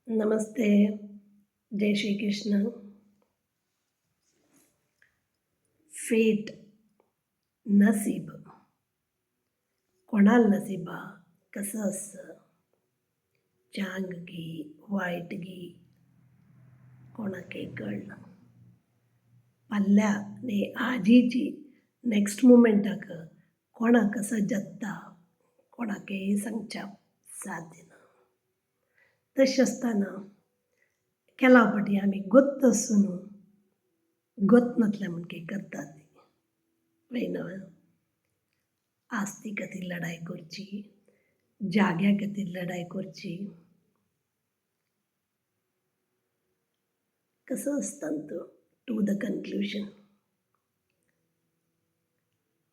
नमस्ते. जय श्री कृष्ण. फेट, नसीब कोणाला नसिबा कसं असतं? चांग गी, वाईट गी कोणाके कळना. पल्ल्याने आजीची नेक्स्ट मुमेंटाक कोणा कसं जगता कोणाकेही सांगच्या साध्य ना. तशें आसतना केला फाटी आमी गोत्त आसून गोत नासल्या म्हणके करतात वयना. आस्ती खातीर लढाई करची, जाग्या खातीर लढाई करची. कसं असतं तो टू द कन्क्ल्युजन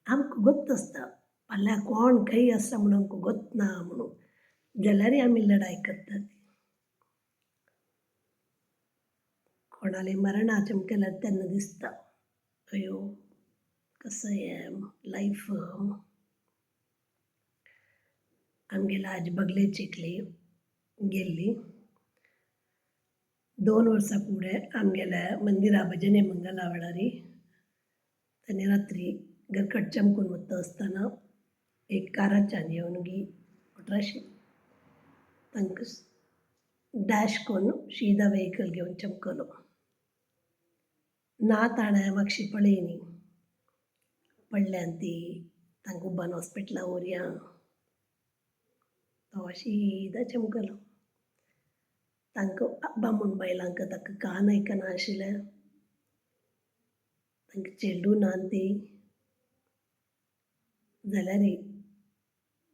आमकां गोत्त आसता फाल्यां कोण खंय आसा म्हणून आमकां गोत ना म्हणून जाल्यारय आमी लढाई करतात. कोणाले मरणाचें केल्यार तेन्ना दिसता अयो कसं हें लायफ. आमगेले आज बगले चिकली गेल्ली 2 वर्सां फुडें आमगेल्या मंदिरा भजनी मंगल आवडारी तांणी रात्री घरकट चमकून वता आसतना एक काराच्यान येवन गी अठराशी तांकां डॅश करून शीदा वेहिकल घेवन चमकलो. ना ताणें म्हाका पळयनी पडल्यान ती तांकां उबान हॉस्पिटला व्हरया. तो शीदा चमकलो. तांकां बामूण बायलांक ताका कान आयकना आशिल्लें. तांकां चेडूं न्हांन ती जाल्यारय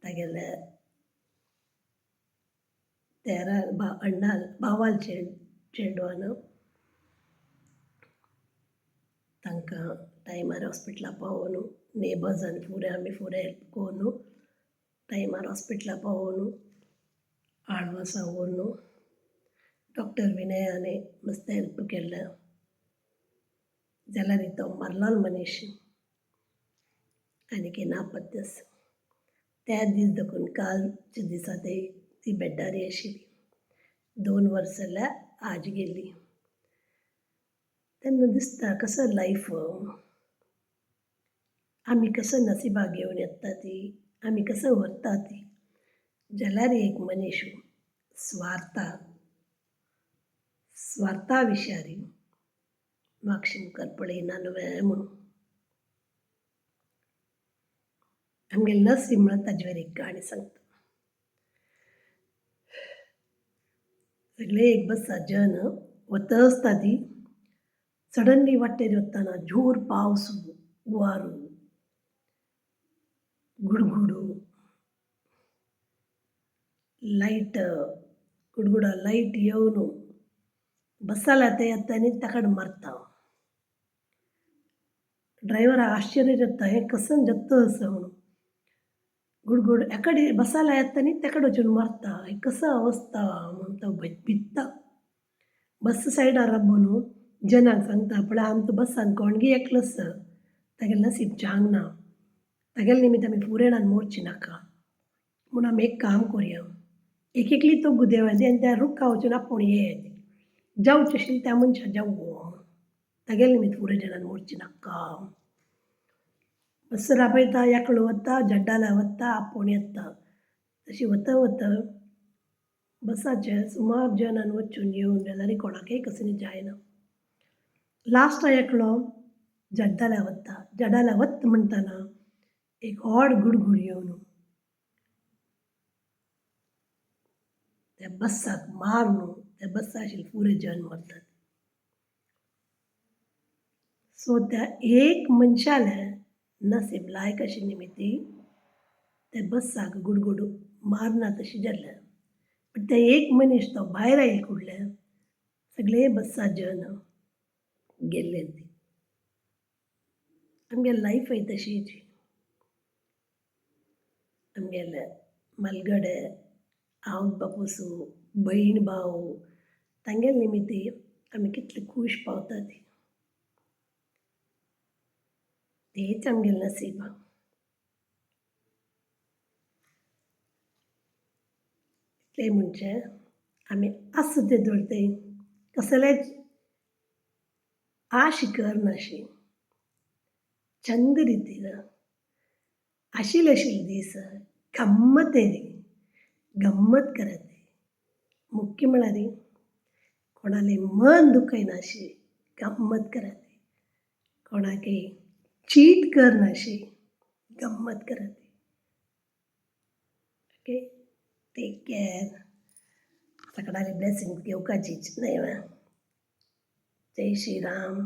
तागेले अण्णाल भावाल चेडवान तांकां टायमार हॉस्पिटला पावोवन नेबर्जांनी फुडें आमी फुडें हेल्प कोरून टायमार हॉस्पिटला पावोवन आडवासा व्हरून डॉक्टर विनयान मस्त हेल्प केलें. जाल्यार तो मरलोलो मनीस आनीक नापत्ते आसा. त्या दीस देखून कालच्या दिसा ती बेड्डारी आशिल्ली. 2 वर्सां जाल्यार आज गेल्ली. तेन्ना दिसता कसो लायफ आमी कसो नसिबाक घेवन येता ती आमी कसो व्हरता ती. जाल्यार एक मनीस स्वार्था विशारी म्हाका मुखार पळयना न्हय म्हणून. आमगेलें नसीब म्हणून ताजे वर एक काणी सांगता. सगळे एक बस जन वता आसता ती सडनली वाटेर वताना जोर पावस वारू गुडगुडू लायट गुडगुडा लायट येवन बसाला येतानी ताका मारता. ड्रायव्हराक आश्चर्य जाता हें कसं जगतं असं म्हणून. गुडगुड एकडे बसाला येतानी तेकडे वचून मारता हें कसं अवस्था म्हणून तो भित्ता. बस सायडार राबून जनाक सांगता पळय आमचो बसान कोणगी एकलो आसा तागेलें नसीब चांग ना. तागेले निमित्त आमी फुडें मोडची नाका म्हणून आमी एक काम करया. एक एकली तो गुदेवादी आनी त्या रुखां वचून आपूण येत जावचें आशिल्लें त्या मनशां जावं तागेले निमित्त फुडें जनान मोडची नाका. बस राबयता एकलो वता जड्डाला वता आपूण येता तशी वता वता बसाचे सुमार जनान वचून येवन जाल्यार कोणाकय कसली जायना. लास्ट एकलो जड्डाला वता. जड्डाला वता म्हणटना एक व्हड गुडगूड येवन त्या बसाक मारून त्या बसा आशिल्ले पुरे जन मरतात. सो त्या एक मनशाले नसीब लायक आशिल्ली निमित्ती त्या बसाक गुडगुड मारना तशी जाल्या. पण ते एक मनीस तो भायर आयले फुडल्यान सगळे बसा जन गेल्ले ती. आमगेली लायफय तशीच. आमगेले मलगडे आवय बापूसू भयण भाव तांगेले निमित्ती आमी कितले खूश पावतात. तेच आमगेलें नसीब. इतलें म्हणचें आम्ही असते दोडते कसलेच आश करनाशी चंद ರೀತಿಗ आशिलेशील दीस गंमतेरी गंमत करते मुख्य म्हळ्यार कोणाले मन दुखयनाशी गंमत करते कोणाके चीट करनाशी गंमत करते ओके टेक केअर सगळ्याला ब्लेसिंग घेवपाचीच नाही जय श्रीराम